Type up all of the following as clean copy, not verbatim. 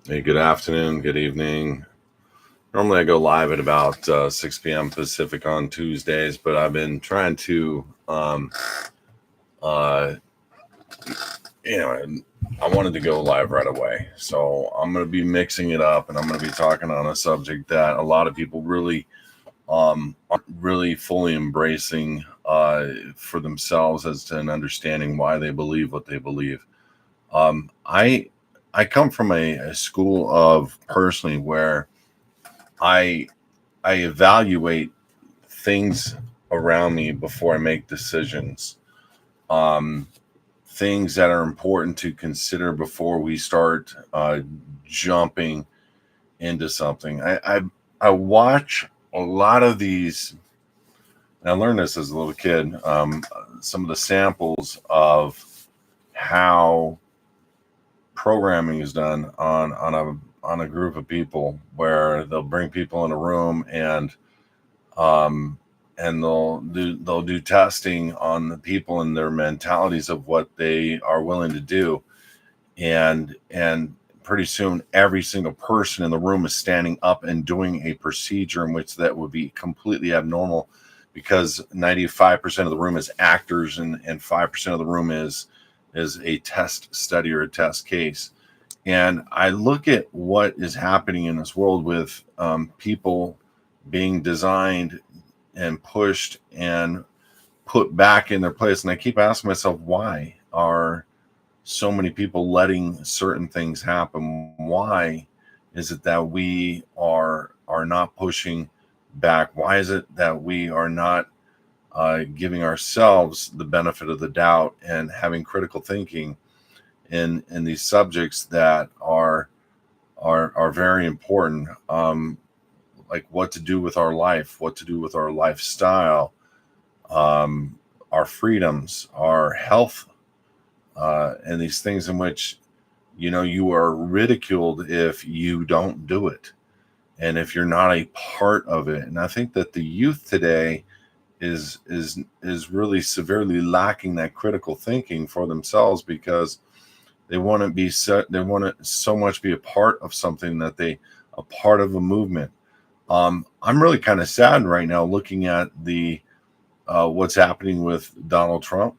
Hey, good afternoon, good evening. Normally I go live at about 6 p.m. Pacific on Tuesdays, but I've been trying to, uh, you know, I wanted to go live right away. So I'm going to be mixing it up and I'm going to be talking on a subject that a lot of people aren't really fully embracing for themselves as to an understanding why they believe what they believe. Um, I, I come from a school of personally where I I evaluate things around me before I make decisions. Um, Things that are important to consider before we start jumping into something. I watch a lot of these, and I learned this as a little kid. Some of the samples of how programming is done on a group of people, where they'll bring people in a room um, and they'll do testing on the people and their mentalities of what they are willing to do, and pretty soon every single person in the room is standing up and doing a procedure in which that would be completely abnormal, because 95% of the room is actors, and 5% of the room is a test study or a test case. And I look at what is happening in this world with people being designed and pushed and put back in their place. And I keep asking myself, why are so many people letting certain things happen? Why is it that we are not pushing back? Why is it that we are not giving ourselves the benefit of the doubt and having critical thinking in these subjects that are very important? Like what to do with our life, what to do with our lifestyle, our freedoms, our health, and these things in which you are ridiculed if you don't do it, and if you're not a part of it. And I think that the youth today is really severely lacking that critical thinking for themselves, because they want to so much be a part of something, that they a part of a movement. I'm really kind of sad right now looking at the what's happening with Donald Trump,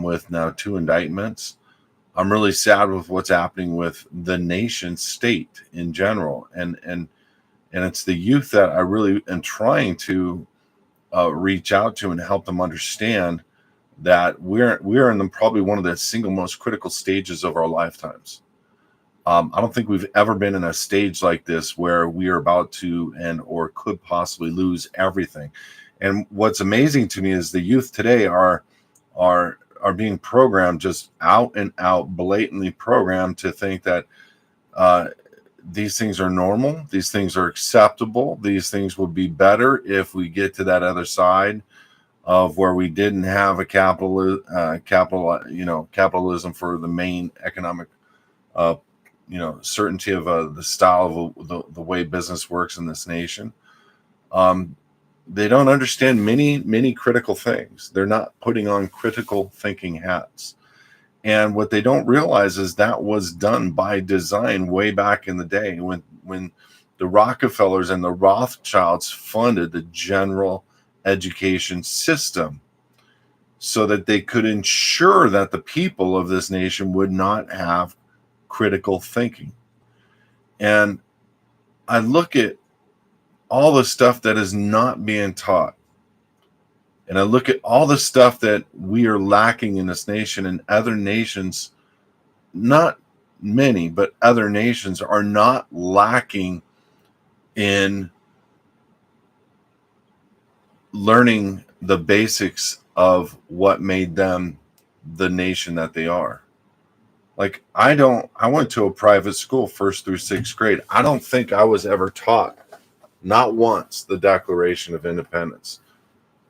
with now two indictments. I'm really sad with what's happening with the nation state in general, and it's the youth that I really am trying to reach out to and help them understand that we're in probably one of the single most critical stages of our lifetimes. I don't think we've ever been in a stage like this where we are about to and or could possibly lose everything. And what's amazing to me is the youth today are being programmed, just out and out, blatantly programmed to think that uh, these things are normal, these things are acceptable, these things would be better if we get to that other side of where we didn't have a capitalism for the main economic uh, certainty of the style of the way business works in this nation. um, they don't understand many critical things. They're not putting on critical thinking hats, and what they don't realize is that was done by design way back in the day, when the Rockefellers and the Rothschilds funded the general education system, so that they could ensure that the people of this nation would not have critical thinking. And I look at all the stuff that is not being taught, and I look at all the stuff that we are lacking in this nation, and other nations, not many, but other nations are not lacking in learning the basics of what made them the nation that they are. Like, I went to a private school first through sixth grade. I don't think I was ever taught, not once, the Declaration of Independence.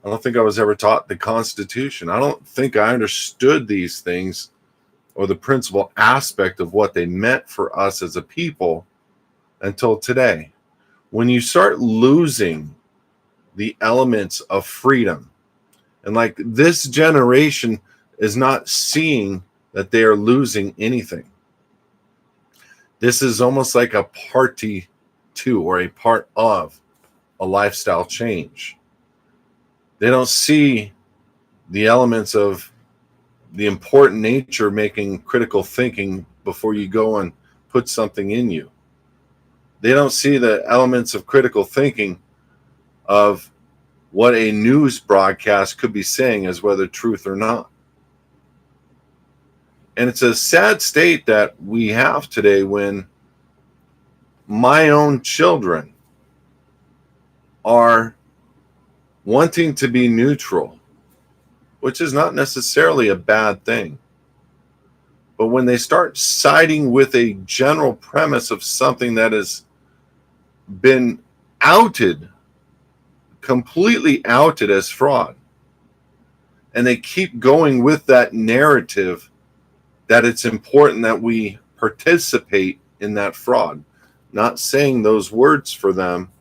I don't think I was ever taught the Constitution. I don't think I understood these things, or the principal aspect of what they meant for us as a people, until today. When you start losing the elements of freedom, and like this generation is not seeing that they are losing anything. This is almost like a party to, or a part of, a lifestyle change. They don't see the elements of the important nature of making critical thinking before you go and put something in you. They don't see the elements of critical thinking of what a news broadcast could be saying as whether truth or not. And it's a sad state that we have today when my own children are wanting to be neutral, which is not necessarily a bad thing. But when they start siding with a general premise of something that has been outed, completely outed as fraud, and they keep going with that narrative that it's important that we participate in that fraud, not saying those words for them,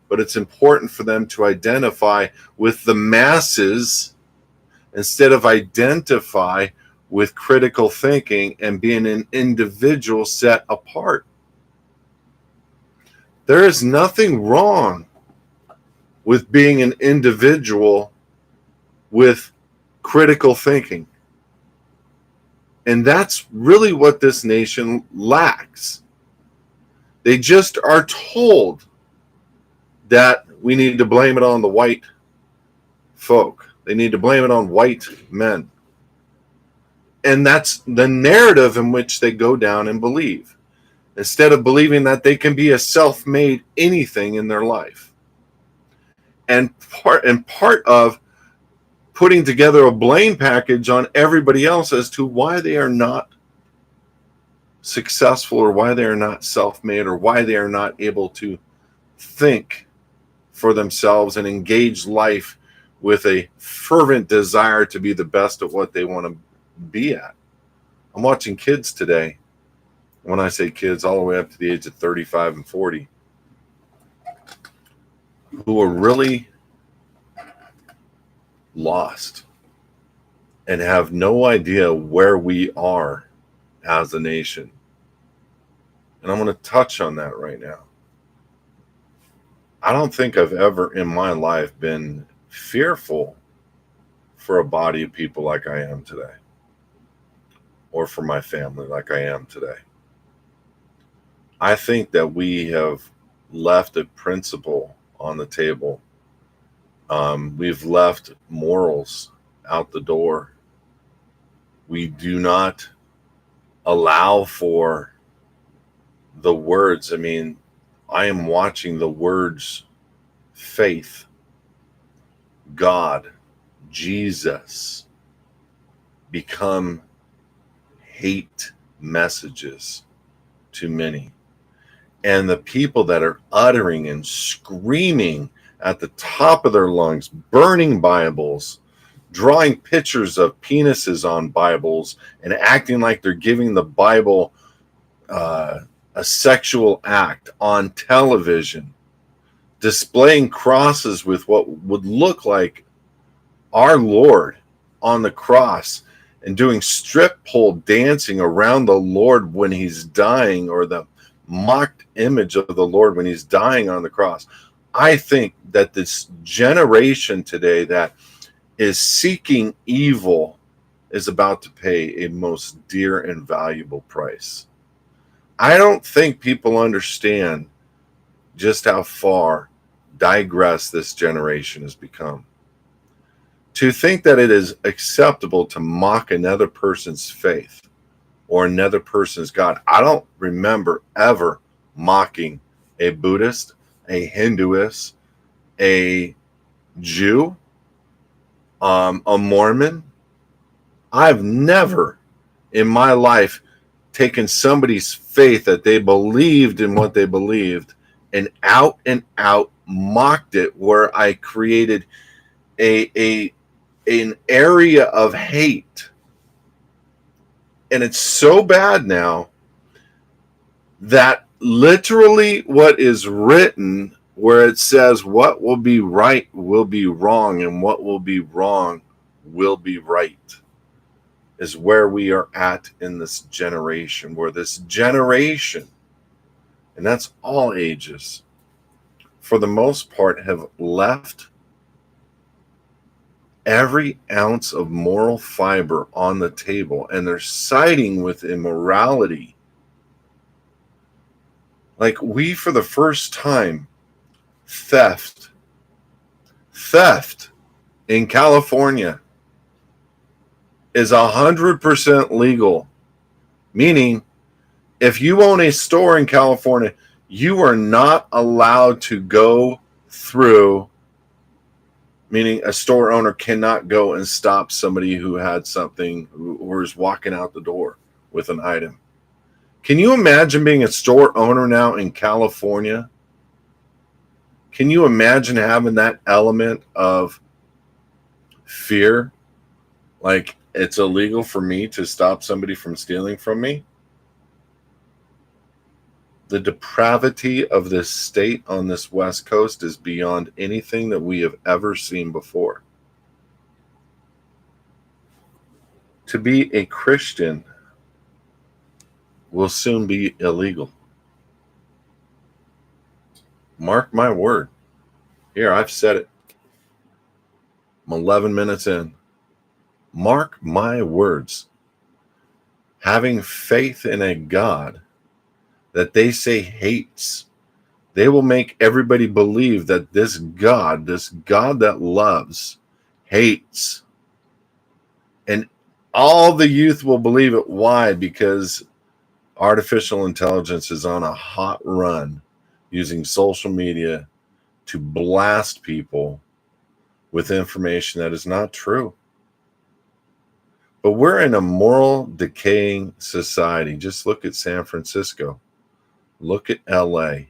but it's important for them to identify with the masses instead of identify with critical thinking and being an individual set apart. There is nothing wrong with being an individual with critical thinking. And that's really what this nation lacks. They just are told that we need to blame it on the white folk. They need to blame it on white men. And that's the narrative in which they go down and believe, instead of believing that they can be a self-made anything in their life. And part of putting together a blame package on everybody else as to why they are not successful, or why they are not self-made, or why they are not able to think for themselves and engage life with a fervent desire to be the best at what they want to be at. I'm watching kids today. When I say kids, all the way up to the age of 35 and 40, who are really lost and have no idea where we are as a nation. And I'm going to touch on that right now. I don't think I've ever in my life been fearful for a body of people like I am today, or for my family like I am today. I think that we have left a principle on the table. We've left morals out the door. We do not allow for the words. I mean, I am watching the words faith, God, Jesus become hate messages to many. And the people that are uttering and screaming at the top of their lungs, burning Bibles, drawing pictures of penises on Bibles, and acting like they're giving the Bible a sexual act on television, displaying crosses with what would look like our Lord on the cross, and doing strip pole dancing around the Lord when he's dying, or the mocked image of the Lord when he's dying on the cross. I think that this generation today that is seeking evil is about to pay a most dear and valuable price. I don't think people understand just how far digressed this generation has become. To think that it is acceptable to mock another person's faith or another person's God. I don't remember ever mocking a Buddhist, a Hinduist, a Jew, a Mormon. I've never in my life taken somebody's faith that they believed in what they believed and out mocked it, where I created an area of hate. And it's so bad now that literally what is written, where it says what will be right will be wrong, and what will be wrong will be right. is where we are at in this generation, where this generation, and that's all ages, for the most part, have left every ounce of moral fiber on the table, and they're siding with immorality. Like, we, for the first time, theft in California is 100% legal. Meaning, if you own a store in California, you are not allowed to go through, meaning a store owner cannot go and stop somebody who had something or is walking out the door with an item. Can you imagine being a store owner now in California? Can you imagine having that element of fear? Like, it's illegal for me to stop somebody from stealing from me? The depravity of this state on this West Coast is beyond anything that we have ever seen before. To be a Christian will soon be illegal. Mark my word. Here, I've said it. I'm 11 minutes in. Mark my words. Having faith in a God that they say hates, they will make everybody believe that this God that loves, hates. And all the youth will believe it. Why? Because artificial intelligence is on a hot run using social media to blast people with information that is not true. But we're in a moral decaying society. Just look at San Francisco. Look at LA.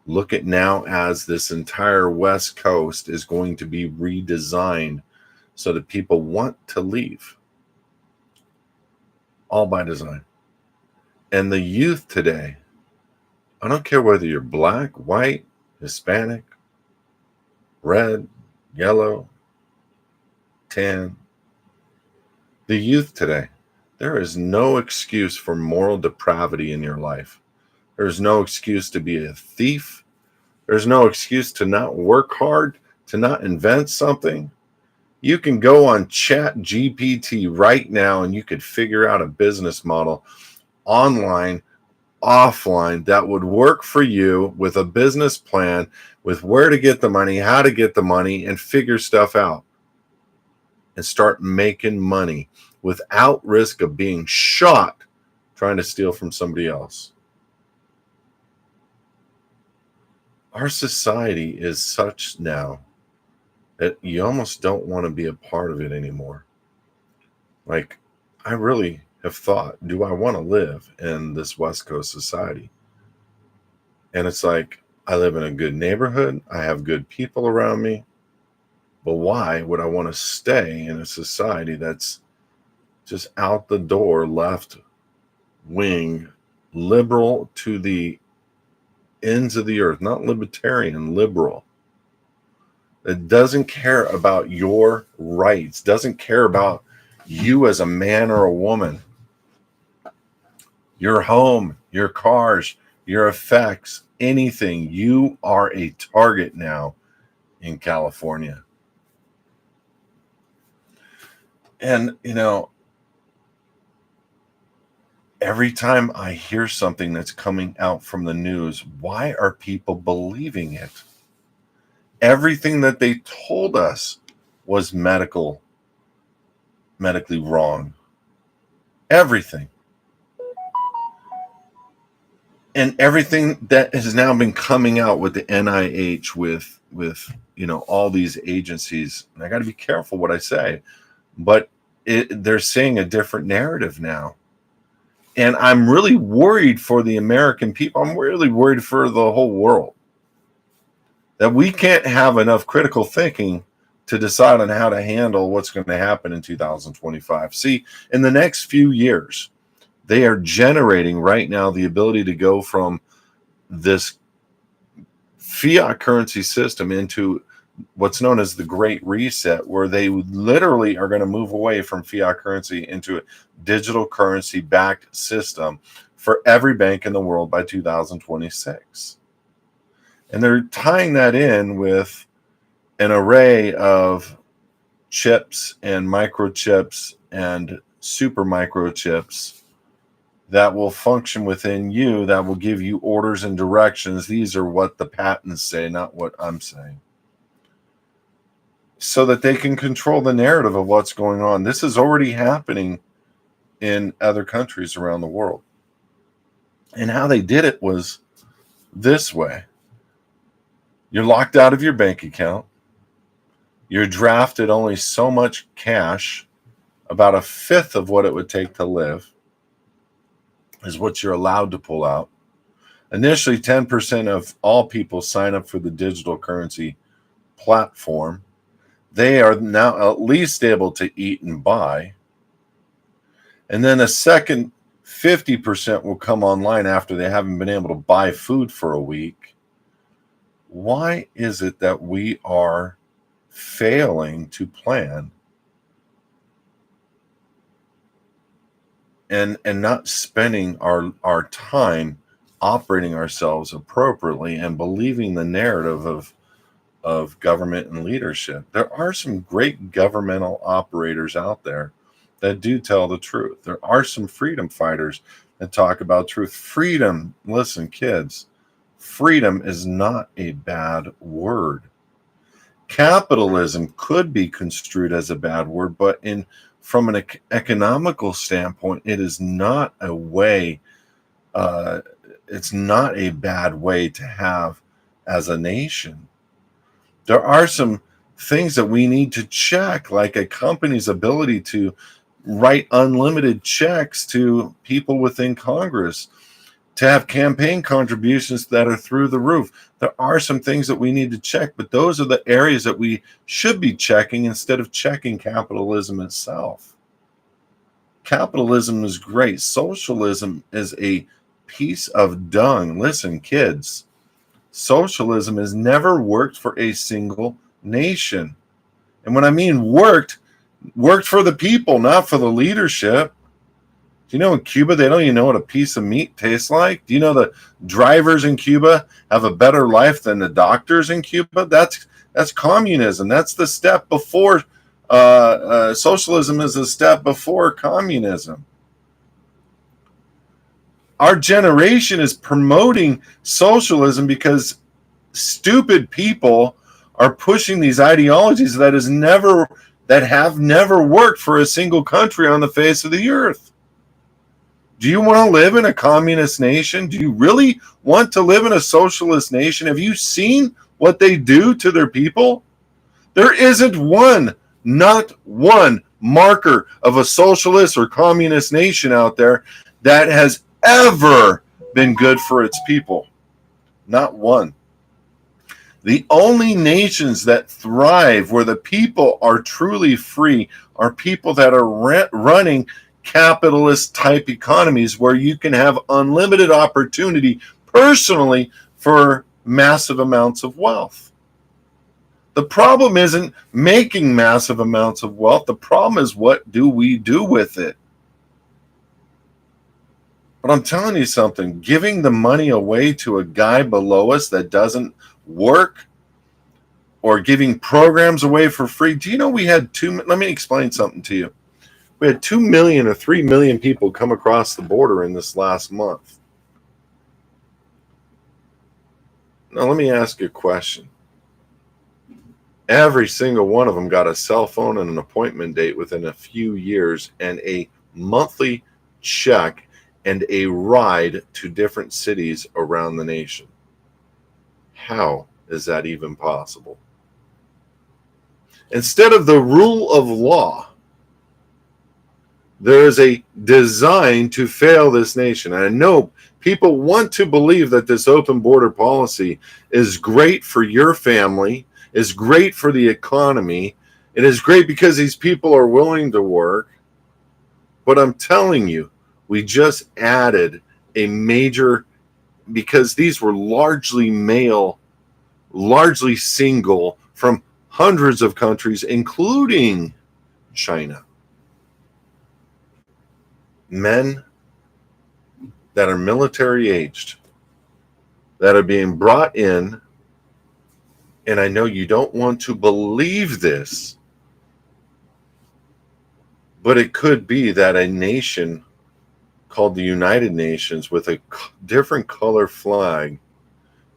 Look at now as this entire West Coast is going to be redesigned so that people want to leave. All by design. And the youth today, I don't care whether you're black, white, Hispanic, red, yellow, tan. The youth today, there is no excuse for moral depravity in your life. There's no excuse to be a thief. There's no excuse to not work hard, to not invent something. You can go on Chat GPT right now and you could figure out a business model online, offline, that would work for you with a business plan, with where to get the money, how to get the money, and figure stuff out. And start making money without risk of being shot trying to steal from somebody else. Our society is such now that you almost don't want to be a part of it anymore. Like, I really have thought, do I want to live in this West Coast society? And it's like, I live in a good neighborhood. I have good people around me. But why would I want to stay in a society that's just out the door, left wing, liberal to the ends of the earth, not libertarian, liberal, that doesn't care about your rights, doesn't care about you as a man or a woman, your home, your cars, your effects, anything. You are a target now in California. And, every time I hear something that's coming out from the news, why are people believing it? Everything that they told us was medically wrong. Everything. And everything that has now been coming out with the NIH, with all these agencies, and I got to be careful what I say, but they're saying a different narrative now. And I'm really worried for the American people. I'm really worried for the whole world that we can't have enough critical thinking to decide on how to handle what's going to happen in 2025. See, in the next few years, they are generating right now the ability to go from this fiat currency system into what's known as the Great Reset, where they literally are going to move away from fiat currency into a digital currency backed system for every bank in the world by 2026. And they're tying that in with an array of chips and microchips and super microchips that will function within you, that will give you orders and directions. These are what the patents say, not what I'm saying. So that they can control the narrative of what's going on. This is already happening in other countries around the world. And how they did it was this way. You're locked out of your bank account. You're drafted only so much cash, about a fifth of what it would take to live is what you're allowed to pull out. Initially, 10% of all people sign up for the digital currency platform. They are now at least able to eat and buy. And then a second 50% will come online after they haven't been able to buy food for a week. Why is it that we are failing to plan and not spending our time operating ourselves appropriately and believing the narrative of government and leadership? There are some great governmental operators out there that do tell the truth. There are some freedom fighters that talk about truth. Freedom, listen, kids, freedom is not a bad word. Capitalism could be construed as a bad word, but from an economical standpoint, it is not a way. It's not a bad way to have as a nation. There are some things that we need to check, like a company's ability to write unlimited checks to people within Congress, to have campaign contributions that are through the roof. There are some things that we need to check, but those are the areas that we should be checking instead of checking capitalism itself. Capitalism is great. Socialism is a piece of dung. Listen, kids, socialism has never worked for a single nation. And when I mean worked for the people, not for the leadership. Do you know in Cuba, they don't even know what a piece of meat tastes like? Do you know the drivers in Cuba have a better life than the doctors in Cuba? That's communism. That's the step before socialism is a step before communism. Our generation is promoting socialism because stupid people are pushing these ideologies that have never worked for a single country on the face of the earth. Do you want to live in a communist nation? Do you really want to live in a socialist nation? Have you seen what they do to their people? There isn't not one marker of a socialist or communist nation out there that has ever been good for its people. Not one. The only nations that thrive where the people are truly free are people that are running capitalist type economies where you can have unlimited opportunity personally for massive amounts of wealth. The problem isn't making massive amounts of wealth. The problem is, what do we do with it? But I'm telling you something, giving the money away to a guy below us that doesn't work, or giving programs away for free. Do you know we had let me explain something to you. We had 2 million or 3 million people come across the border in this last month. Now, let me ask you a question. Every single one of them got a cell phone and an appointment date within a few years and a monthly check and a ride to different cities around the nation. How is that even possible? Instead of the rule of law, there is a design to fail this nation. And I know people want to believe that this open border policy is great for your family, is great for the economy. It is great because these people are willing to work. But I'm telling you, we just added a major, because these were largely male, largely single, from hundreds of countries, including China. Men that are military aged, that are being brought in, and I know you don't want to believe this, but it could be that a nation called the United Nations with a different color flag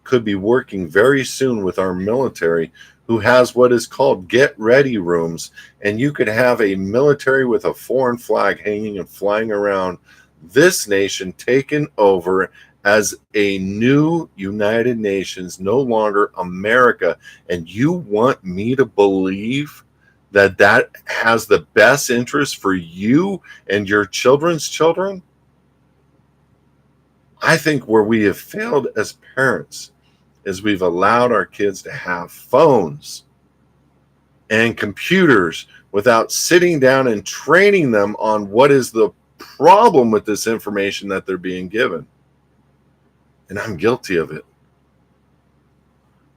could be working very soon with our military, who has what is called get ready rooms, and you could have a military with a foreign flag hanging and flying around this nation taken over as a new United Nations, no longer America. And you want me to believe that that has the best interest for you and your children's children? I think where we have failed as parents is we've allowed our kids to have phones and computers without sitting down and training them on what is the problem with this information that they're being given. And I'm guilty of it.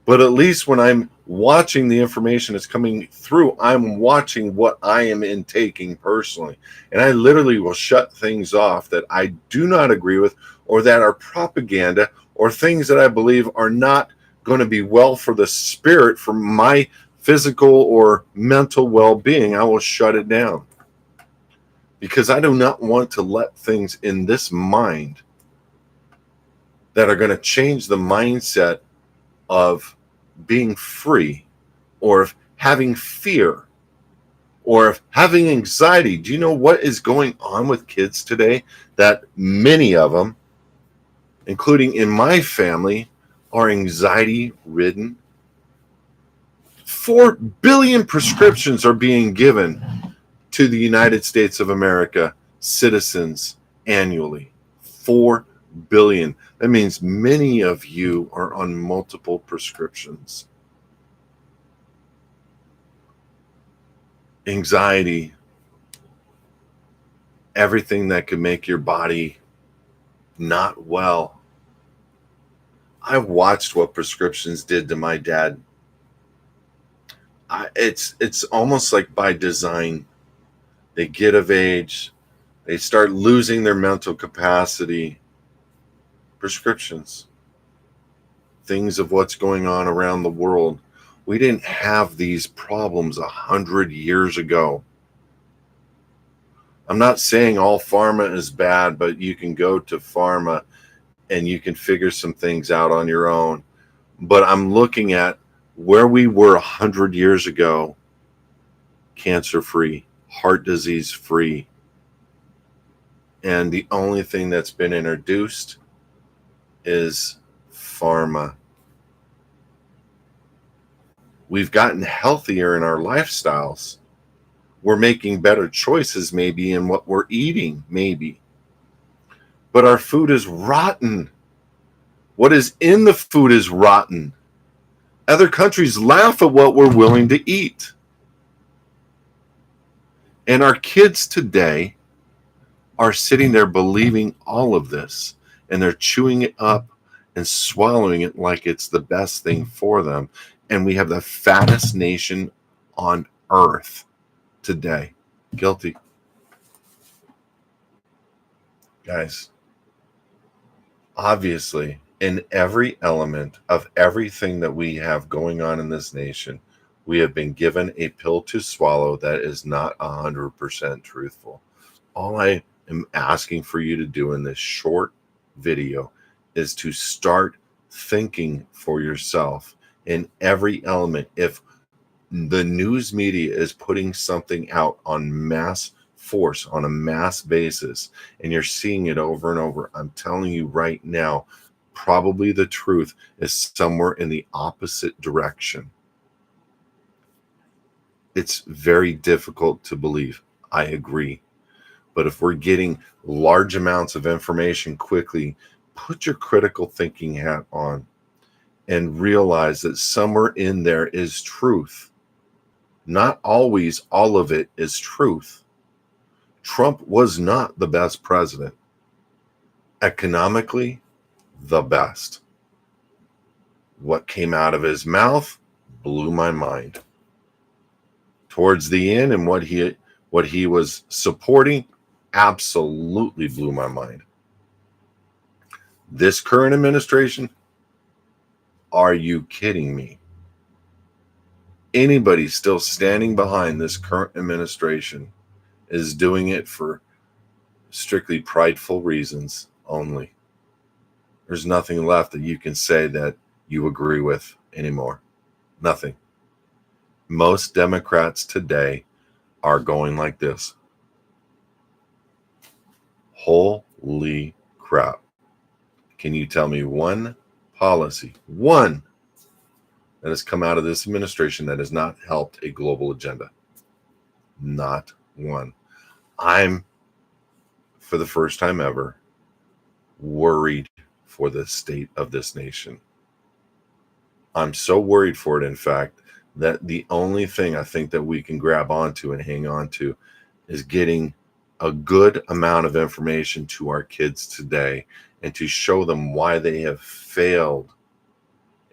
But at least when I'm watching the information that's coming through, I'm watching what I am intaking personally. And I literally will shut things off that I do not agree with, or that are propaganda, or things that I believe are not going to be well for the spirit, for my physical or mental well-being. I will shut it down. Because I do not want to let things in this mind that are going to change the mindset of being free, or of having fear, or of having anxiety. Do you know what is going on with kids today? That many of them, including in my family, are anxiety ridden. 4 billion prescriptions are being given to the United States of America citizens annually. 4 billion. That means many of you are on multiple prescriptions. Anxiety, everything that could make your body not well. I watched what prescriptions did to my dad. It's almost like by design. They get of age, they start losing their mental capacity. Prescriptions, things of what's going on around the world. We didn't have these problems 100 years ago. I'm not saying all pharma is bad, but you can go to pharma and you can figure some things out on your own. But I'm looking at where we were 100 years ago, cancer-free, heart disease-free. And the only thing that's been introduced is pharma. We've gotten healthier in our lifestyles. We're making better choices maybe in what we're eating, maybe. But our food is rotten. What is in the food is rotten. Other countries laugh at what we're willing to eat. And our kids today are sitting there believing all of this, and they're chewing it up and swallowing it like it's the best thing for them. And we have the fattest nation on earth today. Guilty. Guys, obviously, in every element of everything that we have going on in this nation, we have been given a pill to swallow that is not 100% truthful. All I am asking for you to do in this short video is to start thinking for yourself in every element. If the news media is putting something out on mass force, on a mass basis, and you're seeing it over and over, I'm telling you right now, probably the truth is somewhere in the opposite direction. It's very difficult to believe. I agree. But if we're getting large amounts of information quickly, put your critical thinking hat on and realize that somewhere in there is truth. Not always all of it is truth. Trump was not the best president. Economically, the best. What came out of his mouth blew my mind. towards the end, and what he was supporting absolutely blew my mind. This current administration, are you kidding me? Anybody still standing behind this current administration is doing it for strictly prideful reasons only. There's nothing left that you can say that you agree with anymore. Nothing. Most Democrats today are going like this. Holy crap. Can you tell me one policy, one, that has come out of this administration that has not helped a global agenda? Not one. I'm, for the first time ever, worried for the state of this nation. I'm so worried for it, in fact, that the only thing I think that we can grab onto and hang on to is getting a good amount of information to our kids today and to show them why they have failed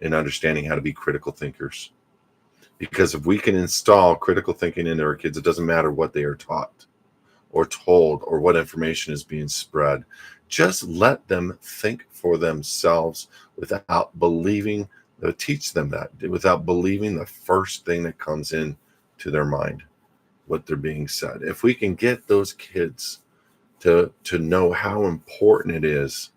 in understanding how to be critical thinkers. Because if we can install critical thinking into our kids, it doesn't matter what they are taught or told or what information is being spread. Just let them think for themselves without believing, teach them that, without believing the first thing that comes in to their mind, what they're being said. If we can get those kids to know how important it is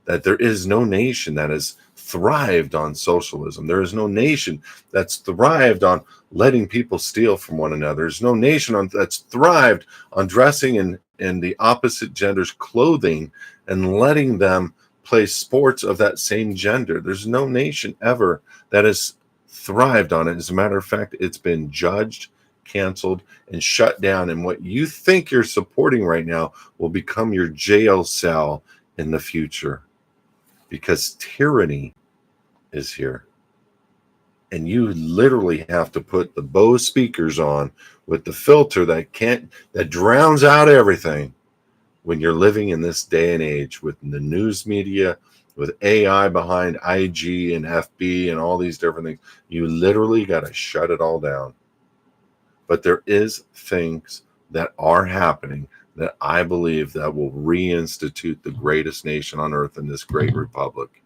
that there is no nation that has thrived on socialism. There is no nation that's thrived on letting people steal from one another. There's no nation that's thrived on dressing in the opposite gender's clothing and letting them play sports of that same gender. There's no nation ever that has thrived on it. As a matter of fact, it's been judged, canceled, and shut down. And what you think you're supporting right now will become your jail cell in the future, because tyranny is here. And you literally have to put the Bose speakers on with the filter that drowns out everything when you're living in this day and age with the news media, with AI behind IG and FB and all these different things. You literally got to shut it all down. But there is things that are happening that I believe that will reinstitute the greatest nation on earth in this great republic.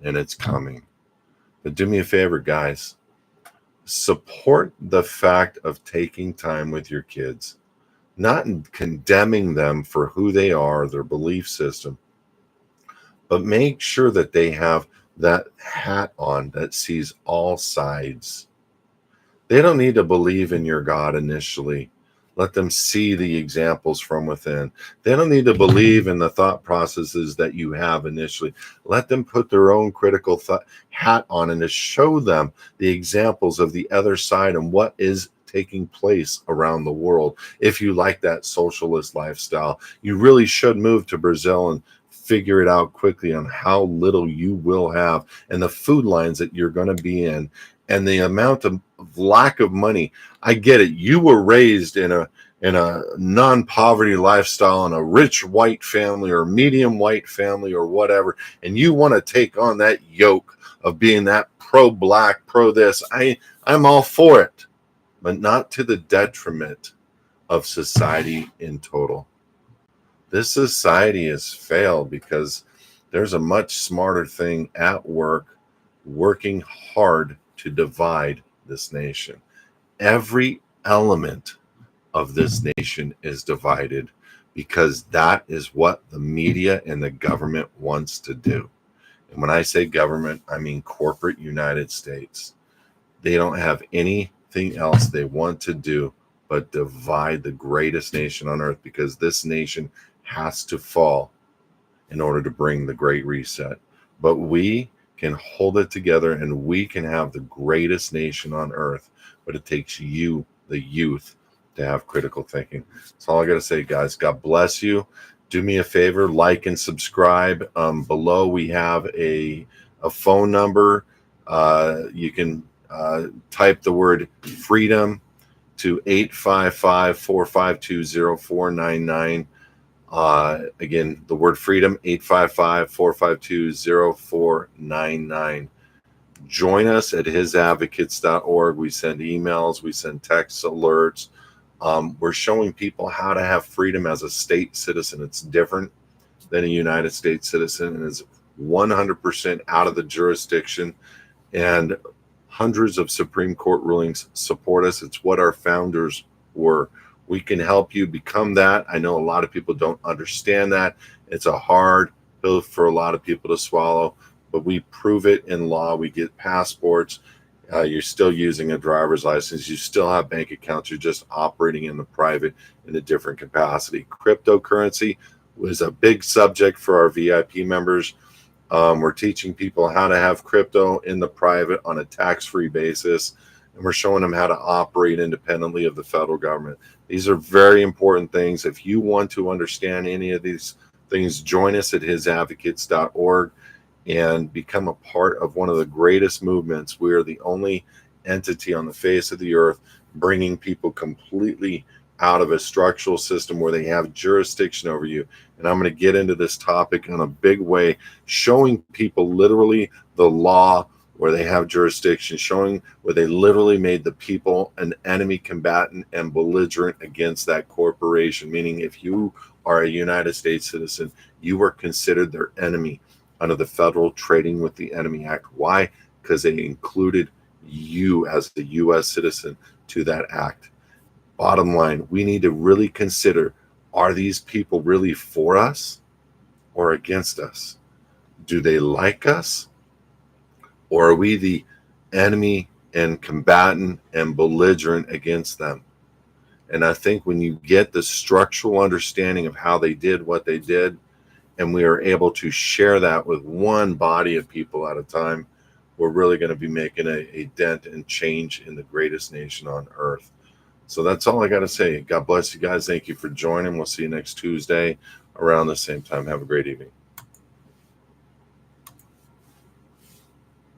And it's coming. But do me a favor, guys. Support the fact of taking time with your kids, not condemning them for who they are, their belief system, but make sure that they have that hat on that sees all sides. They don't need to believe in your God initially. Let them see the examples from within. They don't need to believe in the thought processes that you have initially. Let them put their own critical hat on and to show them the examples of the other side and what is taking place around the world. If you like that socialist lifestyle, you really should move to Brazil and figure it out quickly on how little you will have and the food lines that you're going to be in and the amount of lack of money. I get it. You were raised in a non-poverty lifestyle in a rich white family or medium white family or whatever, and you want to take on that yoke of being that pro-black, pro-this. I'm all for it, but not to the detriment of society in total. This society has failed because there's a much smarter thing at work, working hard to divide this nation. Every element of this nation is divided because that is what the media and the government wants to do. And when I say government, I mean corporate United States. They don't have anything else they want to do but divide the greatest nation on earth, because this nation has to fall in order to bring the Great Reset. But we can hold it together and we can have the greatest nation on earth. But it takes you, the youth, to have critical thinking. That's all I got to say, guys. God bless you. Do me a favor, like and subscribe. Below we have a phone number. You can type the word freedom to 855-452-0499. Again, the word freedom, 855-452-0499. Join us at hisadvocates.org. We send emails, we send text alerts. We're showing people how to have freedom as a state citizen. It's different than a United States citizen, and is 100% out of the jurisdiction. And hundreds of Supreme Court rulings support us. It's what our founders were. We can help you become that. I know a lot of people don't understand that. It's a hard pill for a lot of people to swallow, but we prove it in law. We get passports. You're still using a driver's license. You still have bank accounts. You're just operating in the private in a different capacity. Cryptocurrency was a big subject for our VIP members. We're teaching people how to have crypto in the private on a tax-free basis, and we're showing them how to operate independently of the federal government. These are very important things. If you want to understand any of these things, join us at hisadvocates.org and become a part of one of the greatest movements. We are the only entity on the face of the earth bringing people completely out of a structural system where they have jurisdiction over you. And I'm going to get into this topic in a big way, showing people literally the law where they have jurisdiction, showing where they literally made the people an enemy combatant and belligerent against that corporation. Meaning if you are a United States citizen, you are considered their enemy under the Federal Trading with the Enemy Act. Why? Because they included you as the U.S. citizen to that act. Bottom line, we need to really consider, are these people really for us or against us? Do they like us? Or are we the enemy and combatant and belligerent against them? And I think when you get the structural understanding of how they did what they did, and we are able to share that with one body of people at a time, we're really going to be making a dent and change in the greatest nation on earth. So that's all I got to say. God bless you guys. Thank you for joining. We'll see you next Tuesday around the same time. Have a great evening.